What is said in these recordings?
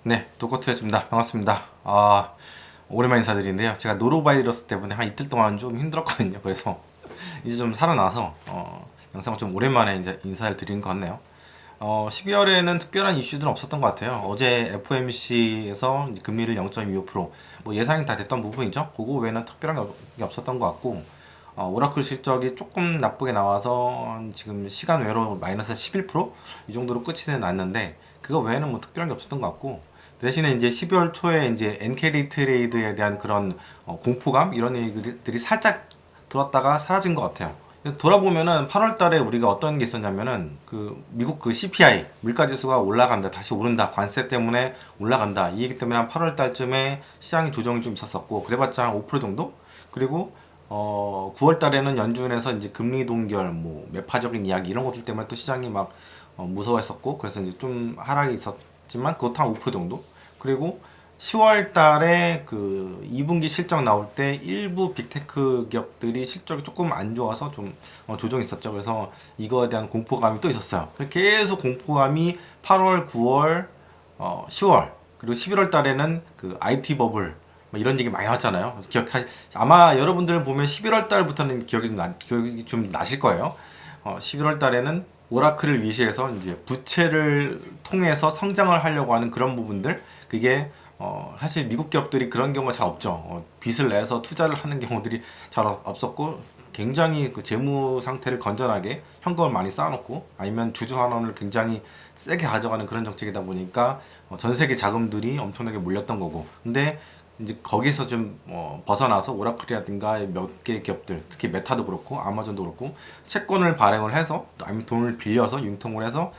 네, 도커트였습니다. 반갑습니다. 오랜만에 인사드리는데요. 제가 노로바이러스 때문에 한 이틀 동안 좀 힘들었거든요. 그래서 이제 좀 살아나서 영상을 좀 오랜만에 이제 인사를 드리는 것 같네요. 12월에는 특별한 이슈들은 없었던 것 같아요. 어제 FOMC에서 금리를 0.25%, 뭐 예상이 다 됐던 부분이죠. 그거 외에는 특별한 게 없었던 것 같고, 오라클 실적이 조금 나쁘게 나와서 지금 시간 외로 마이너스 11%이 정도로 끝이 났는데, 그거 외에는 뭐 특별한 게 없었던 것 같고, 대신에 이제 12월 초에 이제 엔캐리 트레이드에 대한 그런 공포감 이런 얘기들이 살짝 들었다가 사라진 것 같아요. 돌아보면은 8월 달에 우리가 어떤 게 있었냐면은 그 미국 그 CPI 물가 지수가 올라간다, 다시 오른다, 관세 때문에 올라간다, 이 얘기 때문에 한 8월 달쯤에 시장이 조정이 좀 있었었고, 그래봤자 한 5% 정도. 그리고 9월 달에는 연준에서 이제 금리 동결, 뭐 매파적인 이야기 이런 것들 때문에 또 시장이 막 무서워했었고, 그래서 이제 좀 하락이 있었지만 그것도 한 5% 정도. 그리고 10월 달에 그 2분기 실적 나올 때 일부 빅테크 기업들이 실적이 조금 안 좋아서 좀 조정이 있었죠. 그래서 이거에 대한 공포감이 또 있었어요. 계속 공포감이 8월, 9월, 10월, 그리고 11월 달에는 그 IT 버블 뭐 이런 얘기 많이 나왔잖아요. 그래서 아마 여러분들 보면 11월 달부터는 기억이 좀 나실 거예요. 11월 달에는 오라클을 위시해서 이제 부채를 통해서 성장을 하려고 하는 그런 부분들, 그게 사실 미국 기업들이 그런 경우가 잘 없죠. 빚을 내서 투자를 하는 경우들이 잘 없었고, 굉장히 그 재무 상태를 건전하게 현금을 많이 쌓아놓고 아니면 주주 환원을 굉장히 세게 가져가는 그런 정책이다 보니까 전 세계 자금들이 엄청나게 몰렸던 거고. 근데 이제 거기서 좀 벗어나서 오라클이라든가 몇 개 기업들, 특히 메타도 그렇고 아마존도 그렇고 채권을 발행을 해서, 아니면 돈을 빌려서 융통을 해서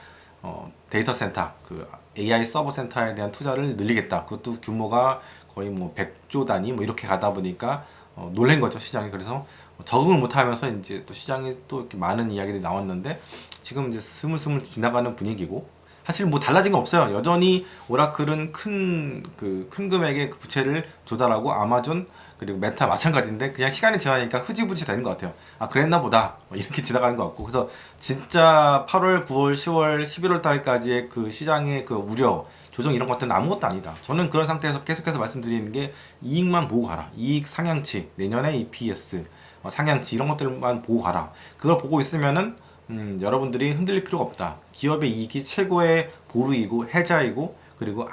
데이터 센터, 그 AI 서버 센터에 대한 투자를 늘리겠다. 그것도 규모가 거의 뭐 100조 단위 뭐 이렇게 가다 보니까 놀란 거죠, 시장이. 그래서 적응을 못 하면서 이제 또 시장에 또 이렇게 많은 이야기들이 나왔는데, 지금 이제 스물스물 지나가는 분위기고, 사실 뭐 달라진 거 없어요. 여전히 오라클은 큰 금액의 그 부채를 조달하고, 아마존 그리고 메타 마찬가지인데, 그냥 시간이 지나니까 흐지부지 되는 것 같아요. 아, 그랬나 보다, 뭐 이렇게 지나가는 것 같고. 그래서 진짜 8월, 9월, 10월, 11월 달까지의 그 시장의 그 우려, 조정 이런 것들은 아무것도 아니다. 저는 그런 상태에서 계속해서 말씀드리는 게, 이익만 보고 가라. 이익 상향치, 내년에 EPS 상향치 이런 것들만 보고 가라. 그걸 보고 있으면은 여러분들이 흔들릴 필요가 없다. 기업의 이익이 최고의 보루이고 해자이고, 그리고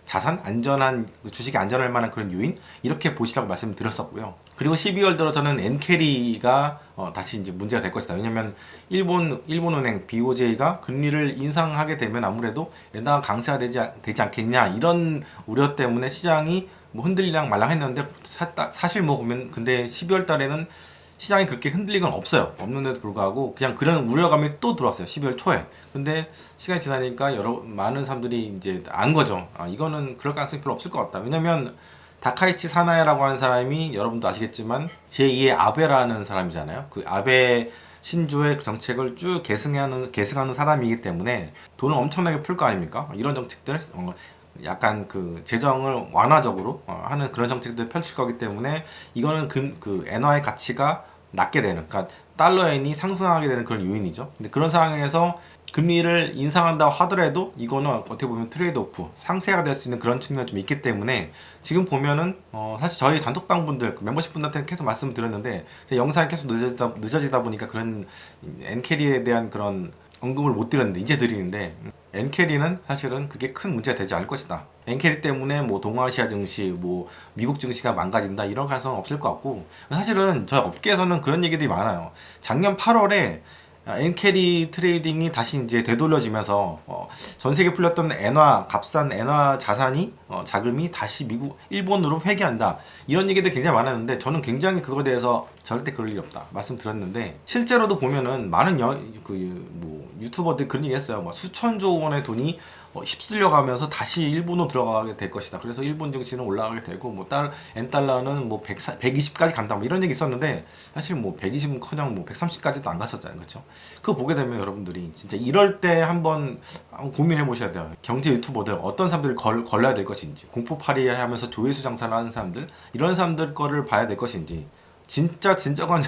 자산, 안전한 주식이 안전할 만한 그런 요인, 이렇게 보시라고 말씀드렸었고요. 그리고 12월 들어 저는 엔캐리가 다시 이제 문제가 될 것이다. 왜냐면 일본은행 BOJ가 금리를 인상하게 되면 아무래도 엔화가 강세가 되지 않겠냐, 이런 우려 때문에 시장이 뭐 흔들리랑 말랑 했는데, 사실 뭐 보면 근데 12월 달에는 시장이 그렇게 흔들린 건 없어요. 없는데도 불구하고 그냥 그런 우려감이 또 들어왔어요, 12월 초에. 근데 시간이 지나니까 많은 사람들이 이제 안 거죠. 이거는 그럴 가능성이 별로 없을 것 같다. 왜냐면 다카이치 사나야라고 하는 사람이, 여러분도 아시겠지만 제2의 아베라는 사람이잖아요. 그 아베 신조의 그 정책을 쭉 계승하는 사람이기 때문에 돈을 엄청나게 풀 거 아닙니까? 이런 정책들, 약간 그 재정을 완화적으로 하는 그런 정책들을 펼칠 거기 때문에, 이거는 그 엔화의 가치가 낮게 되는, 그러니까 달러엔이 상승하게 되는 그런 요인이죠. 근데 그런 상황에서 금리를 인상한다고 하더라도 이거는 어떻게 보면 트레이드 오프, 상세가 될 수 있는 그런 측면이 좀 있기 때문에, 지금 보면은 사실 저희 단톡방 분들, 그 멤버십 분들한테 계속 말씀드렸는데, 영상이 계속 늦어지다 보니까 그런 엔캐리에 대한 그런 언급을 못 드렸는데 이제 드리는데, 엔캐리는 사실은 그게 큰 문제가 되지 않을 것이다. 엔캐리 때문에 뭐 동아시아 증시, 뭐 미국 증시가 망가진다, 이런 가능성은 없을 것 같고, 사실은 저희 업계에서는 그런 얘기들이 많아요. 작년 8월에 엔캐리 트레이딩이 다시 이제 되돌려지면서 전 세계 풀렸던 값싼 엔화 자산이, 자금이 다시 일본으로 회귀한다, 이런 얘기들 굉장히 많았는데, 저는 굉장히 그거에 대해서 절대 그럴 일이 없다 말씀드렸는데, 실제로도 보면은 많은 뭐 유튜버들 그런 얘기 했어요. 뭐 수천조 원의 돈이 휩쓸려 가면서 다시 일본으로 들어가게 될 것이다. 그래서 일본 증시는 올라가게 되고, 뭐 엔달러는 뭐 120까지 간다, 뭐 이런 얘기 있었는데, 사실 뭐 120은커녕 뭐 130까지도 안 갔었잖아요, 그렇죠? 그거 보게 되면 여러분들이 진짜 이럴 때 한번 고민해 보셔야 돼요. 경제 유튜버들 어떤 사람들을 걸러야 될 것인지, 공포팔이 하면서 조회수 장사를 하는 사람들, 이런 사람들 거를 봐야 될 것인지, 진짜 진정한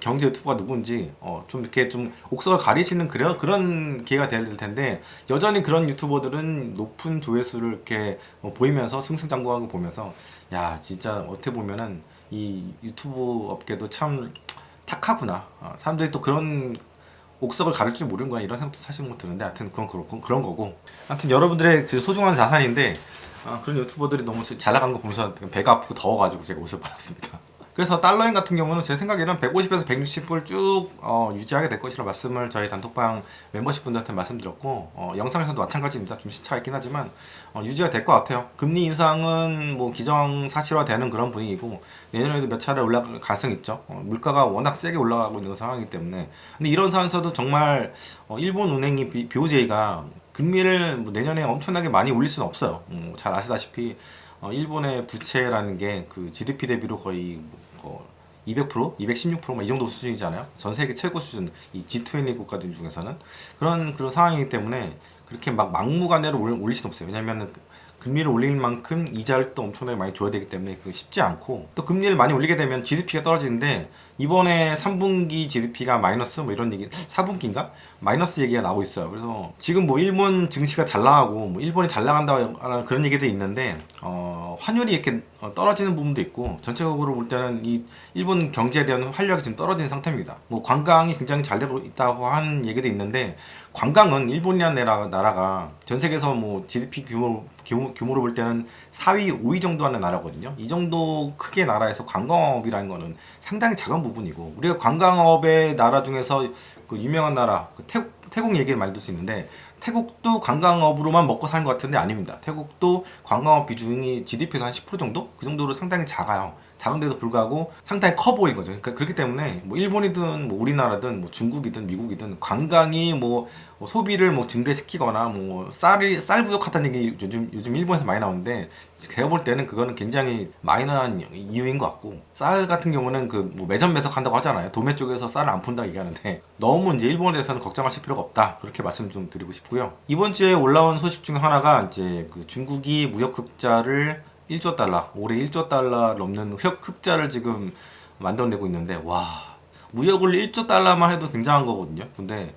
경제 유튜버가 누군지 좀 이렇게 좀 옥석을 가리시는 그런 기회가 될 텐데, 여전히 그런 유튜버들은 높은 조회수를 이렇게 보이면서 승승장구하는 거 보면서, 야 진짜 어떻게 보면은 이 유튜브 업계도 참 탁하구나. 사람들이 또 그런 옥석을 가릴 줄 모르는 거야, 이런 생각도 사실 못 드는데, 하여튼 그건 그렇고 그런 거고, 하여튼 여러분들의 그 소중한 자산인데, 그런 유튜버들이 너무 잘 나간 거 보면서 배가 아프고 더워가지고 제가 옷을 받았습니다. 그래서 달러인 같은 경우는 제 생각에는 150에서 160불 쭉 유지하게 될 것이라 말씀을 저희 단톡방 멤버십 분들한테 말씀드렸고, 영상에서도 마찬가지입니다. 좀 시차가 있긴 하지만 유지가 될 것 같아요. 금리 인상은 뭐 기정사실화되는 그런 분위기고, 내년에도 몇 차례 올라갈 가능성이 있죠. 물가가 워낙 세게 올라가고 있는 상황이기 때문에. 근데 이런 상황에서도 정말 일본 은행이 BOJ가 금리를 뭐 내년에 엄청나게 많이 올릴 수는 없어요. 잘 아시다시피 일본의 부채라는 게 그 GDP 대비로 거의 200%, 216%이 정도 수준이잖아요. 전 세계 최고 수준, 이 G20 국가들 중에서는 그런 상황이기 때문에 그렇게 막 막무가내로 올릴 수는 없어요. 왜냐하면 금리를 올릴 만큼 이자를 또 엄청나게 많이 줘야 되기 때문에 그게 쉽지 않고, 또 금리를 많이 올리게 되면 GDP가 떨어지는데, 이번에 3분기 GDP가 마이너스 뭐 이런 얘기, 4분기인가? 마이너스 얘기가 나오고 있어요. 그래서 지금 뭐 일본 증시가 잘 나가고 뭐 일본이 잘 나간다는 그런 얘기도 있는데, 환율이 이렇게 떨어지는 부분도 있고, 전체적으로 볼 때는 이 일본 경제에 대한 활력이 지금 떨어진 상태입니다. 뭐 관광이 굉장히 잘 되고 있다고 하는 얘기도 있는데, 관광은 일본이라는 나라가 전 세계에서 뭐 GDP 규모로 볼 때는 4위, 5위 정도 하는 나라거든요. 이 정도 크게 나라에서 관광업이라는 거는 상당히 작은 부분이고, 우리가 관광업의 나라 중에서 그 유명한 나라, 그 태국 얘기를 많이 들 수 있는데, 태국도 관광업으로만 먹고 사는 것 같은데 아닙니다. 태국도 관광업 비중이 GDP에서 한 10% 정도? 그 정도로 상당히 작아요. 작은데도 불구하고 상당히 커 보인 거죠. 그러니까 그렇기 때문에 뭐 일본이든 뭐 우리나라든 뭐 중국이든 미국이든 관광이 뭐 소비를 뭐 증대시키거나 뭐 쌀 부족하다는 얘기 요즘 일본에서 많이 나오는데, 제가 볼 때는 그거는 굉장히 마이너한 이유인 것 같고, 쌀 같은 경우는 그 뭐 매점 매석한다고 하잖아요. 도매 쪽에서 쌀을 안 푼다고 얘기하는데, 너무 이제 일본에 대해서는 걱정하실 필요가 없다, 그렇게 말씀 좀 드리고 싶고요. 이번 주에 올라온 소식 중 하나가 이제 그 중국이 무역 흑자를 1조 달러, 올해 1조 달러 넘는 흑자를 지금 만들어내고 있는데, 와, 무역을 1조 달러만 해도 굉장한 거거든요. 근데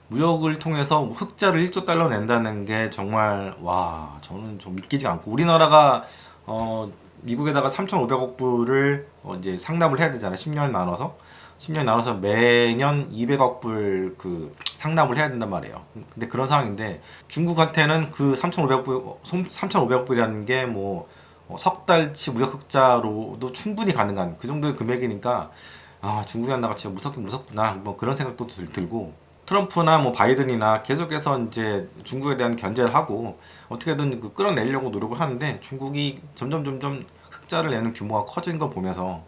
무역을 통해서 흑자를 1조 달러 낸다는 게 정말, 와, 저는 좀 믿기지가 않고, 우리나라가 미국에다가 3,500억 불을 이제 상납을 해야 되잖아요. 10년 나눠서 매년 200억 불 그 상납을 해야 된단 말이에요. 근데 그런 상황인데, 중국한테는 그 3,500억 불이라는 게 뭐 석 달치 무역 흑자로도 충분히 가능한 그 정도의 금액이니까, 중국이란 나라가 진짜 무섭긴 무섭구나, 뭐 그런 생각도 들고, 트럼프나 뭐 바이든이나 계속해서 이제 중국에 대한 견제를 하고 어떻게든 그 끌어내려고 노력을 하는데, 중국이 점점 흑자를 내는 규모가 커진 걸 보면서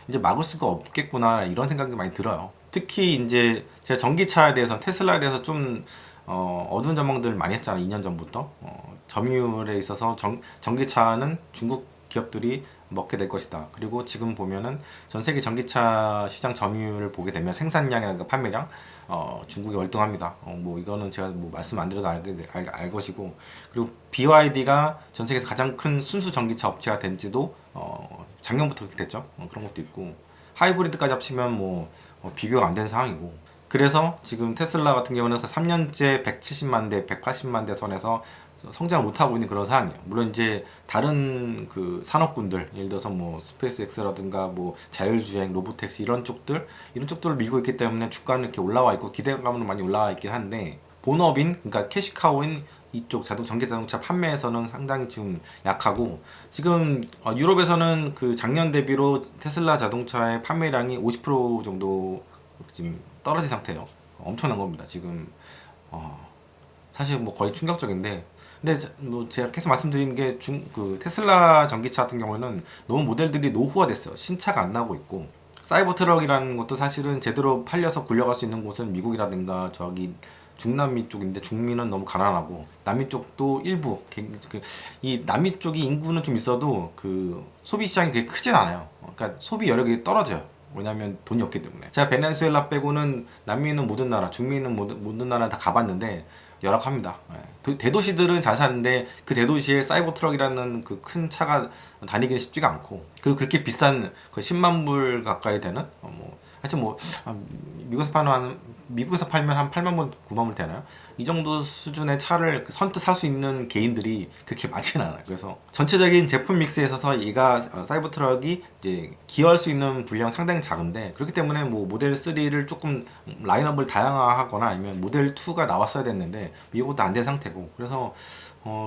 이제 막을 수가 없겠구나, 이런 생각이 많이 들어요. 특히 이제 제가 전기차에 대해서, 테슬라에 대해서 좀 어두운 전망들을 많이 했잖아요. 2년 전부터. 점유율에 있어서 전기차는 중국 기업들이 먹게 될 것이다. 그리고 지금 보면은 전 세계 전기차 시장 점유율을 보게 되면 생산량이나 판매량 중국이 월등합니다. 뭐 이거는 제가 뭐 말씀 안 드려도 알 것이고, 그리고 BYD가 전 세계에서 가장 큰 순수 전기차 업체가 된 지도 작년부터 그렇게 됐죠. 그런 것도 있고, 하이브리드까지 합치면 뭐 비교가 안 되는 상황이고, 그래서 지금 테슬라 같은 경우는 3년째 170만 대, 180만 대 선에서 성장을 못하고 있는 그런 상황이에요. 물론 이제 다른 그 산업군들, 예를 들어서 뭐 스페이스X라든가 뭐 자율주행, 로보택시 이런 쪽들을 밀고 있기 때문에 주가는 이렇게 올라와 있고 기대감은 많이 올라와 있긴 한데, 본업인, 그러니까 캐시카우인 이쪽 전기 자동차 판매에서는 상당히 지금 약하고, 지금 유럽에서는 그 작년 대비로 테슬라 자동차의 판매량이 50% 정도 지금 떨어진 상태예요. 엄청난 겁니다. 지금 사실 뭐 거의 충격적인데, 근데 뭐 제가 계속 말씀드리는 게 그 테슬라 전기차 같은 경우에는 너무 모델들이 노후화 됐어요. 신차가 안 나오고 있고, 사이버 트럭이라는 것도 사실은 제대로 팔려서 굴려갈 수 있는 곳은 미국이라든가 저기 중남미 쪽인데, 중미는 너무 가난하고, 남미 쪽도 일부 이 남미 쪽이 인구는 좀 있어도 그 소비 시장이 그렇게 크진 않아요. 그러니까 소비 여력이 떨어져요. 왜냐면 돈이 없기 때문에. 제가 베네수엘라 빼고는 남미 있는 모든 나라, 중미 있는 모든 나라 다 가봤는데, 열악합니다. 대도시들은 잘 사는데 그 대도시에 사이버 트럭이라는 그 큰 차가 다니기는 쉽지가 않고, 그리고 그렇게 비싼 그 10만 불 가까이 되는 하여튼 미국에서 팔면 한 8만 불, 9만 불 되나요? 이 정도 수준의 차를 선뜻 살 수 있는 개인들이 그렇게 많지는 않아요. 그래서 전체적인 제품 믹스에 있어서 얘가 사이버 트럭이 이제 기여할 수 있는 분량 상당히 작은데, 그렇기 때문에 뭐 모델 3를 조금 라인업을 다양화하거나 아니면 모델 2가 나왔어야 됐는데 이것도 안 된 상태고, 그래서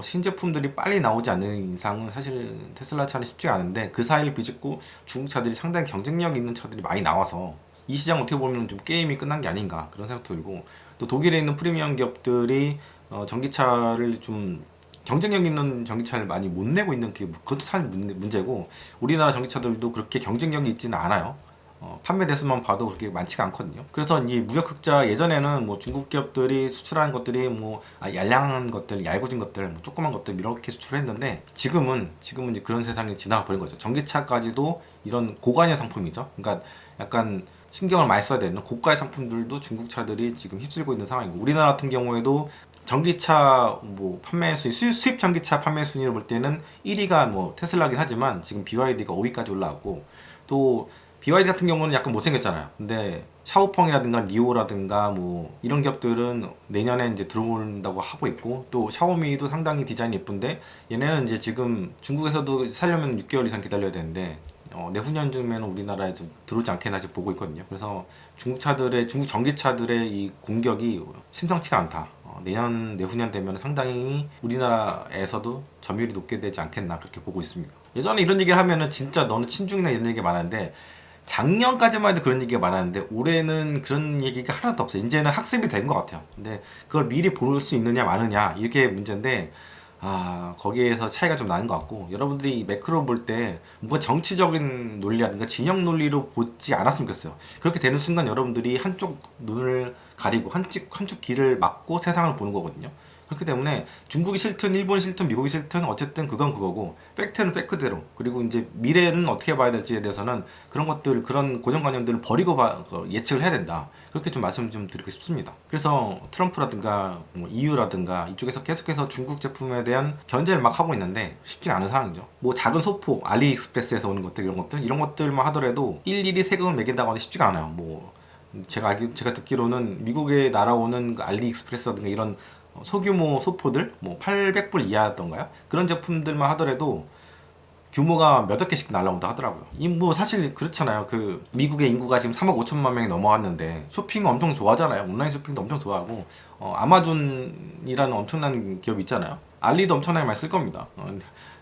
신제품들이 빨리 나오지 않는 이상은 사실 테슬라 차는 쉽지 않은데, 그 사이를 비집고 중국 차들이 상당히 경쟁력 있는 차들이 많이 나와서 이 시장 어떻게 보면 좀 게임이 끝난 게 아닌가 그런 생각도 들고, 또 독일에 있는 프리미엄 기업들이 전기차를 좀 경쟁력 있는 전기차를 많이 못 내고 있는 게 그것도 참 문제고, 우리나라 전기차들도 그렇게 경쟁력이 있지는 않아요. 판매 대수만 봐도 그렇게 많지가 않거든요. 그래서 이 무역 흑자, 예전에는 뭐 중국 기업들이 수출하는 것들이 얄량한 것들, 얄궂은 것들, 조그만 것들 이렇게 수출했는데, 지금은 이제 그런 세상이 지나가 버린 거죠. 전기차까지도 이런 고관여 상품이죠. 그러니까 약간 신경을 많이 써야 되는 고가의 상품들도 중국 차들이 지금 휩쓸고 있는 상황이고, 우리나라 같은 경우에도 전기차 판매 순위, 수입 전기차 판매 순위를 볼 때는 1위가 테슬라긴 하지만 지금 BYD가 5위까지 올라왔고, 또 BYD 같은 경우는 약간 못생겼잖아요. 근데 샤오펑이라든가 니오라든가 이런 기업들은 내년에 이제 들어온다고 하고 있고, 또 샤오미도 상당히 디자인이 예쁜데 얘네는 이제 지금 중국에서도 살려면 6개월 이상 기다려야 되는데 내후년쯤에는 우리나라에 좀 들어오지 않겠나 지금 보고 있거든요. 그래서 중국 전기차들의 이 공격이 심상치가 않다. 내후년 되면 상당히 우리나라에서도 점유율이 높게 되지 않겠나 그렇게 보고 있습니다. 예전에 이런 얘기를 하면은 진짜 너는 친중이나 이런 얘기가 많았는데, 작년까지만 해도 그런 얘기가 많았는데 올해는 그런 얘기가 하나도 없어요. 이제는 학습이 된 것 같아요. 근데 그걸 미리 볼 수 있느냐 마느냐 이게 문제인데, 거기에서 차이가 좀 나는 것 같고, 여러분들이 매크로 볼 때 뭔가 정치적인 논리라든가 진영 논리로 보지 않았으면 좋겠어요. 그렇게 되는 순간 여러분들이 한쪽 눈을 가리고 한쪽 귀를 막고 세상을 보는 거거든요. 그렇기 때문에 중국이 싫든 일본이 싫든 미국이 싫든 어쨌든 그건 그거고, 팩트는 팩트대로, 그리고 이제 미래는 어떻게 봐야 될지에 대해서는 그런 고정관념들을 버리고 예측을 해야 된다. 그렇게 좀 말씀 좀 드리고 싶습니다. 그래서 트럼프라든가 EU라든가 이쪽에서 계속해서 중국 제품에 대한 견제를 막 하고 있는데 쉽지가 않은 상황이죠. 작은 소폭, 알리익스프레스에서 오는 것들, 이런 것들만 하더라도 일일이 세금을 매긴다고 하는 쉽지가 않아요. 제가 듣기로는 미국에 날아오는 그 알리익스프레스라든가 이런 소규모 소포들 800불 이하였던가요? 그런 제품들만 하더라도 규모가 몇억 개씩 날라온다 하더라고요. 사실 그렇잖아요. 그 미국의 인구가 지금 3억 5천만 명이 넘어갔는데 쇼핑 엄청 좋아하잖아요. 온라인 쇼핑도 엄청 좋아하고, 아마존이라는 엄청난 기업 있잖아요. 알리도 엄청나게 많이 쓸 겁니다.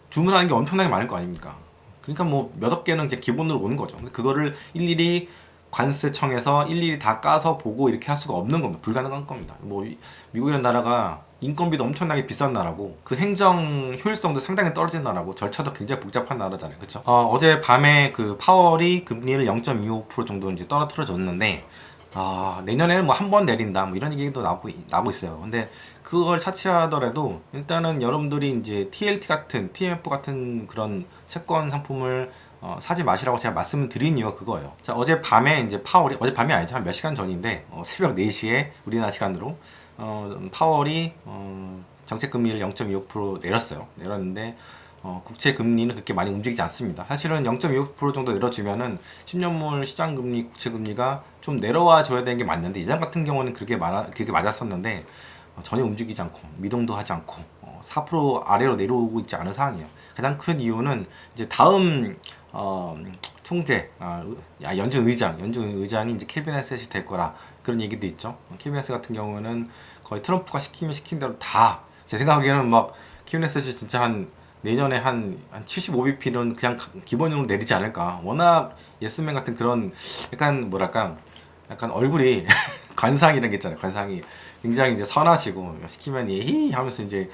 주문하는 게 엄청나게 많을 거 아닙니까? 그러니까 몇억 개는 이제 기본으로 오는 거죠. 근데 그거를 일일이 관세청에서 일일이 다 까서 보고 이렇게 할 수가 없는 겁니다. 불가능한 겁니다. 미국이라는 나라가 인건비도 엄청나게 비싼 나라고, 그 행정 효율성도 상당히 떨어진 나라고, 절차도 굉장히 복잡한 나라잖아요. 그쵸? 어제 밤에 그 파월이 금리를 0.25% 정도 이제 떨어뜨려줬는데, 내년에는 한 번 내린다 이런 얘기도 나오고 있어요. 근데 그걸 차치하더라도 일단은 여러분들이 이제 TMF 같은 그런 채권 상품을 사지 마시라고 제가 말씀을 드린 이유가 그거예요. 자, 어제 밤에 이제 어제 밤이 아니죠. 한 몇 시간 전인데, 새벽 4시에 우리나라 시간으로 파월이 정책금리를 0.25% 내렸는데, 국채 금리는 그렇게 많이 움직이지 않습니다. 사실은 0.25% 정도 내려주면은 10년물 시장 금리, 국채 금리가 좀 내려와 줘야 되는 게 맞는데, 예전 같은 경우는 그렇게 맞았었는데 전혀 움직이지 않고 미동도 하지 않고 4% 아래로 내려오고 있지 않은 상황이에요. 가장 큰 이유는 이제 다음 총재, 연준 의장이 이제 케빈 헤셋이 될 거라 그런 얘기도 있죠. 케빈 헤셋 같은 경우는 거의 트럼프가 시킨 대로 다, 제 생각에는 케빈 헤셋이 진짜 내년에 한 75bp는 그냥 기본적으로 내리지 않을까. 워낙 예스맨 같은 그런 약간 얼굴이 관상이라는 게 있잖아요. 관상이 굉장히 이제 선하시고, 시키면 예히 하면서 이제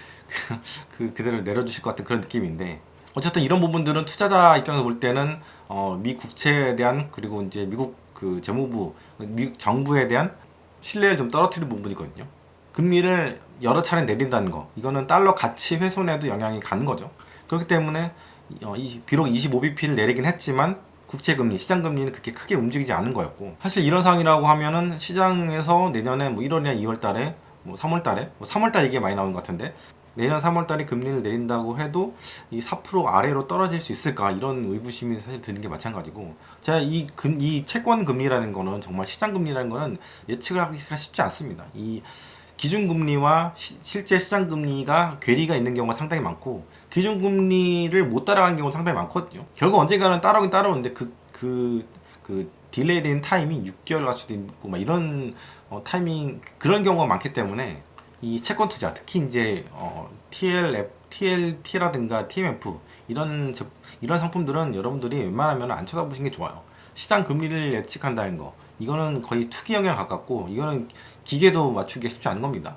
그대로 내려주실 것 같은 그런 느낌인데, 어쨌든 이런 부분들은 투자자 입장에서 볼 때는 미 국채에 대한, 그리고 이제 미국 그 재무부, 미국 정부에 대한 신뢰를 좀 떨어뜨리는 부분이거든요. 금리를 여러 차례 내린다는 거, 이거는 달러 가치 훼손에도 영향이 가는 거죠. 그렇기 때문에 비록 25bp를 내리긴 했지만 국채금리, 시장금리는 그렇게 크게 움직이지 않은 거였고, 사실 이런 상황이라고 하면은 시장에서 내년에 1월이나 2월 달에 뭐 3월달에 뭐 3월달 이게 많이 나오는 것 같은데 내년 3월달에 금리를 내린다고 해도 이 4% 아래로 떨어질 수 있을까 이런 의구심이 사실 드는 게 마찬가지고 제가 이 채권 금리라는 거는 정말 시장 금리라는 거는 예측을 하기가 쉽지 않습니다. 이 기준금리와 실제 시장금리가 괴리가 있는 경우가 상당히 많고 기준금리를 못 따라가는 경우가 상당히 많거든요. 결국 언젠가는 따라오긴 따라오는데 그 딜레이 된 타임이 6개월 갈 수도 있고 막 이런 타이밍 그런 경우가 많기 때문에 이 채권 투자 특히 이제 TLT라든가 TMF 이런 상품들은 여러분들이 웬만하면 안 쳐다보시는 게 좋아요. 시장 금리를 예측한다는 거 이거는 거의 투기 영역 가깝고 이거는 기계도 맞추기가 쉽지 않은 겁니다.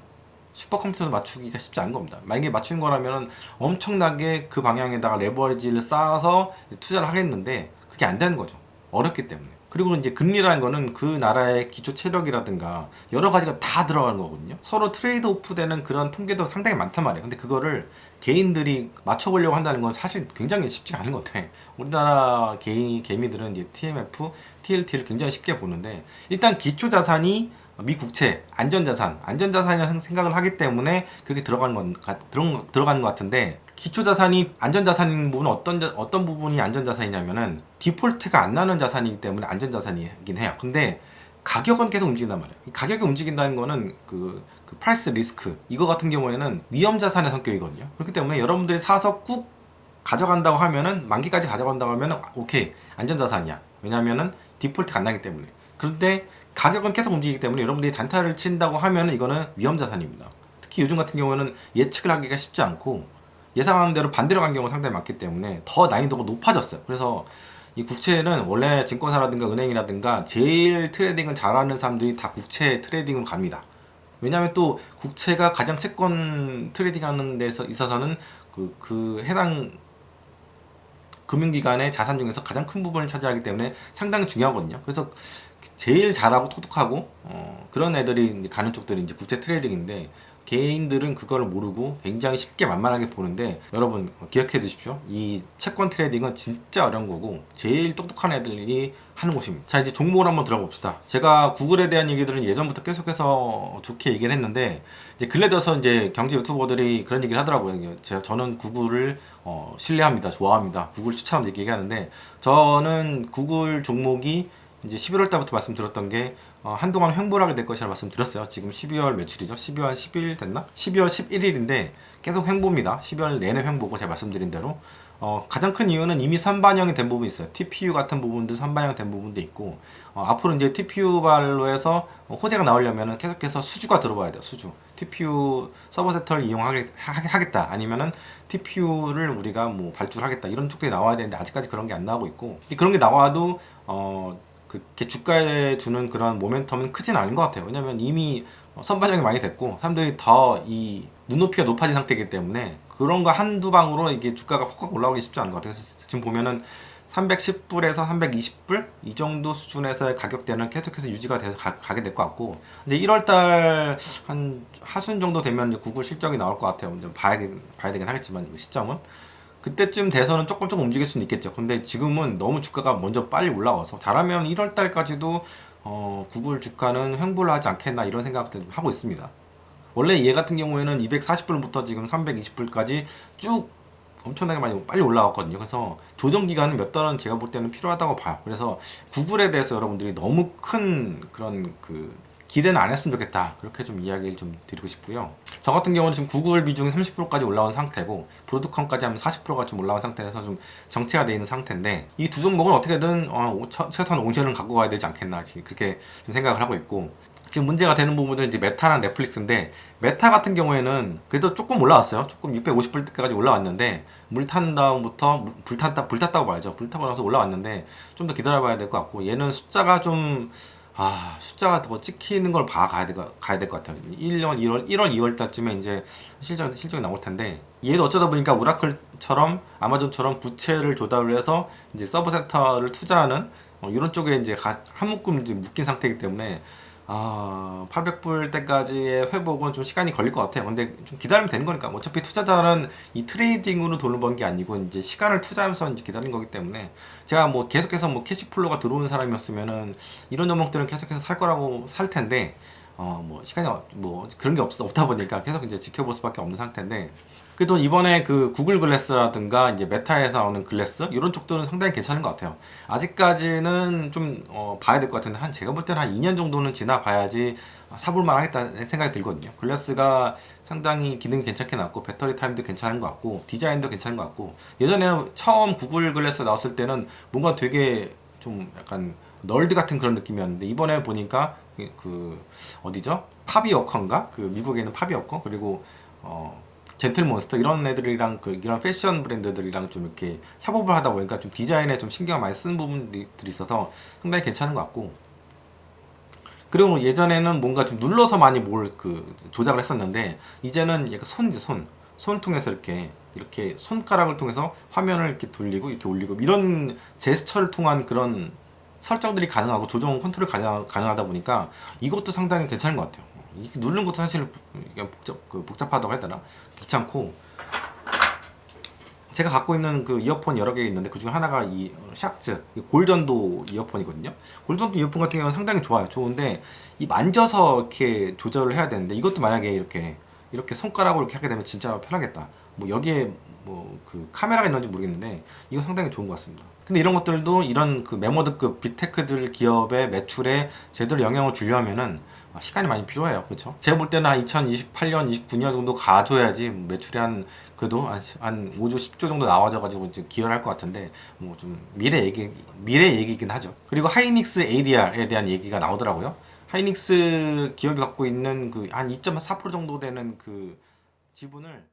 슈퍼컴퓨터도 맞추기가 쉽지 않은 겁니다. 만약에 맞춘 거라면 엄청나게 그 방향에다가 레버리지를 쌓아서 투자를 하겠는데 그게 안 되는 거죠. 어렵기 때문에. 그리고 이제 금리라는 거는 그 나라의 기초 체력이라든가 여러 가지가 다 들어가는 거거든요. 서로 트레이드 오프 되는 그런 통계도 상당히 많단 말이에요. 근데 그거를 개인들이 맞춰보려고 한다는 건 사실 굉장히 쉽지가 않은 것 같아. 우리나라 개미들은 이제 TMF, TLT를 굉장히 쉽게 보는데 일단 기초 자산이 미국채, 안전자산이라는 생각을 하기 때문에 그렇게 들어가는 것 같은데 기초자산이 안전자산인 부분은 어떤 부분이 안전자산이냐면은 디폴트가 안 나는 자산이기 때문에 안전자산이긴 해요. 근데 가격은 계속 움직인단 말이에요. 가격이 움직인다는 거는 그 프라이스 리스크 이거 같은 경우에는 위험자산의 성격이거든요. 그렇기 때문에 여러분들이 사서 꾹 가져간다고 하면은 만기까지 가져간다고 하면은 오케이 안전자산이야. 왜냐면은 디폴트가 안 나기 때문에. 그런데 가격은 계속 움직이기 때문에 여러분들이 단타를 친다고 하면은 이거는 위험자산입니다. 특히 요즘 같은 경우는 예측을 하기가 쉽지 않고 예상하는 대로 반대로 간 경우가 상당히 많기 때문에 더 난이도가 높아졌어요. 그래서 이 국채는 원래 증권사라든가 은행이라든가 제일 트레이딩을 잘하는 사람들이 다 국채 트레이딩으로 갑니다. 왜냐하면 또 국채가 가장 채권 트레이딩하는 데서 있어서는 그 해당 금융기관의 자산 중에서 가장 큰 부분을 차지하기 때문에 상당히 중요하거든요. 그래서 제일 잘하고 똑똑하고 그런 애들이 가는 쪽들이 이제 국제 트레이딩인데 개인들은 그걸 모르고 굉장히 쉽게 만만하게 보는데 여러분 기억해 두십시오. 이 채권 트레이딩은 진짜 어려운 거고 제일 똑똑한 애들이 하는 곳입니다. 자 이제 종목을 한번 들어가 봅시다. 제가 구글에 대한 얘기들은 예전부터 계속해서 좋게 얘기를 했는데 이제 근래 들어서 이제 경제 유튜버들이 그런 얘기를 하더라고요. 저는 구글을 신뢰합니다. 좋아합니다. 구글 추천합니다. 이렇게 얘기하는데 저는 구글 종목이 이제 11월 달부터 말씀드렸던 게 한동안 횡보를 하게 될 것이라 말씀드렸어요. 지금 12월 며칠이죠? 12월 10일 됐나? 12월 11일인데 계속 횡보입니다. 12월 내내 횡보고 제가 말씀드린 대로 가장 큰 이유는 이미 선반영이 된 부분이 있어요. TPU 같은 부분도 선반영 된 부분도 있고 앞으로 이제 TPU 발로 해서 호재가 나오려면 계속해서 수주가 들어와야 돼요. 수주. TPU 서버 세터를 이용하겠다 아니면은 TPU를 우리가 뭐 발주를 하겠다 이런 쪽들이 나와야 되는데 아직까지 그런 게 안 나오고 있고 그런 게 나와도 그렇게 주가에 주는 그런 모멘텀은 크진 않은 것 같아요. 왜냐면 이미 선반영이 많이 됐고 사람들이 더 이 눈높이가 높아진 상태이기 때문에 그런 거 한두 방으로 이게 주가가 확 올라오기 쉽지 않은 것 같아요. 그래서 지금 보면은 310불에서 320불 이 정도 수준에서의 가격대는 계속해서 유지가 돼서 가게 될 것 같고 이제 1월달 한 하순 정도 되면 이제 구글 실적이 나올 것 같아요. 이제 봐야 되긴 하겠지만 시점은 그때쯤 돼서는 조금 움직일 수는 있겠죠. 근데 지금은 너무 주가가 먼저 빨리 올라와서 잘하면 1월달까지도 구글 주가는 횡보를 하지 않겠나 이런 생각도 하고 있습니다. 원래 얘 같은 경우에는 240불부터 지금 320불까지 쭉 엄청나게 많이 빨리 올라왔거든요. 그래서 조정 기간은 몇 달은 제가 볼 때는 필요하다고 봐요. 그래서 구글에 대해서 여러분들이 너무 큰 그런 기대는 안 했으면 좋겠다. 그렇게 좀 이야기를 좀 드리고 싶고요. 저 같은 경우는 지금 구글 비중이 30%까지 올라온 상태고 브로드컴까지 하면 40%가 좀 올라온 상태에서 좀 정체가 되어 있는 상태인데 이 두 종목은 어떻게든 최소한 5년은 갖고 가야 되지 않겠나 그렇게 좀 생각을 하고 있고 지금 문제가 되는 부분은 이제 메타랑 넷플릭스인데 메타 같은 경우에는 그래도 조금 올라왔어요. 조금 650불까지 올라왔는데 물 탄 다음부터 불탔다고 봐야죠. 불타고 나서 올라왔는데 좀 더 기다려봐야 될 것 같고 얘는 숫자가 더 찍히는 걸 가야 될 것 같아요. 1월 2월 달쯤에 이제 실적이 나올 텐데 얘도 어쩌다 보니까 오라클처럼 아마존처럼 부채를 조달을 해서 이제 서버 센터를 투자하는 이런 쪽에 이제 한 묶음 이제 묶인 상태이기 때문에 800불 때까지의 회복은 좀 시간이 걸릴 것 같아요. 근데 좀 기다리면 되는 거니까. 어차피 투자자는 이 트레이딩으로 돈을 버는 게 아니고 이제 시간을 투자하면서 이제 기다리는 거기 때문에 제가 뭐 계속해서 뭐 캐시플로가 들어오는 사람이었으면은 이런 종목들은 계속해서 살 텐데 뭐 시간이 뭐 그런 게 없다 보니까 계속 이제 지켜볼 수밖에 없는 상태인데, 그래도 이번에 그 구글 글래스라든가 이제 메타에서 나오는 글래스 이런 쪽들은 상당히 괜찮은 것 같아요. 아직까지는 좀 봐야 될 것 같은데, 한 제가 볼 때는 한 2년 정도는 지나봐야지 사볼만 하겠다는 생각이 들거든요. 글래스가 상당히 기능이 괜찮게 나왔고, 배터리 타임도 괜찮은 것 같고, 디자인도 괜찮은 것 같고, 예전에 처음 구글 글래스 나왔을 때는 뭔가 되게 좀 약간 널드 같은 그런 느낌이었는데, 이번에 보니까 어디죠? 파비워커인가? 그 미국에 있는 파비워커, 그리고 젠틀몬스터 이런 애들이랑 이런 패션 브랜드들이랑 좀 이렇게 협업을 하다 보니까 좀 디자인에 좀 신경을 많이 쓰는 부분들이 있어서 상당히 괜찮은 것 같고, 그리고 예전에는 뭔가 좀 눌러서 많이 조작을 했었는데, 이제는 약간 손 통해서 이렇게 손가락을 통해서 화면을 이렇게 돌리고 이렇게 올리고 이런 제스처를 통한 그런 설정들이 가능하고 조정 컨트롤 가능하다 보니까 이것도 상당히 괜찮은 것 같아요. 이렇게 누르는 것도 사실 복잡하다고 해야 되나? 귀찮고, 제가 갖고 있는 그 이어폰 여러 개 있는데 그 중에 하나가 이 샥즈 골전도 이어폰이거든요. 골전도 이어폰 같은 경우는 상당히 좋아요. 좋은데 이 만져서 이렇게 조절을 해야 되는데, 이것도 만약에 이렇게 손가락으로 이렇게 하게 되면 진짜 편하겠다. 뭐 여기에 뭐 그 카메라가 있는지 모르겠는데 이거 상당히 좋은 것 같습니다. 근데 이런 것들도 이런 그 메모드급 빅테크들 기업의 매출에 제대로 영향을 주려면은 시간이 많이 필요해요. 그렇죠? 제가 볼 때는 한 2028년, 29년 정도 가줘야지 매출이 그래도 한 5조, 10조 정도 나와져가지고 이제 기여를 할 것 같은데, 뭐 좀 미래 얘기긴 하죠. 그리고 하이닉스 ADR에 대한 얘기가 나오더라고요. 하이닉스 기업이 갖고 있는 그 한 2.4% 정도 되는 그 지분을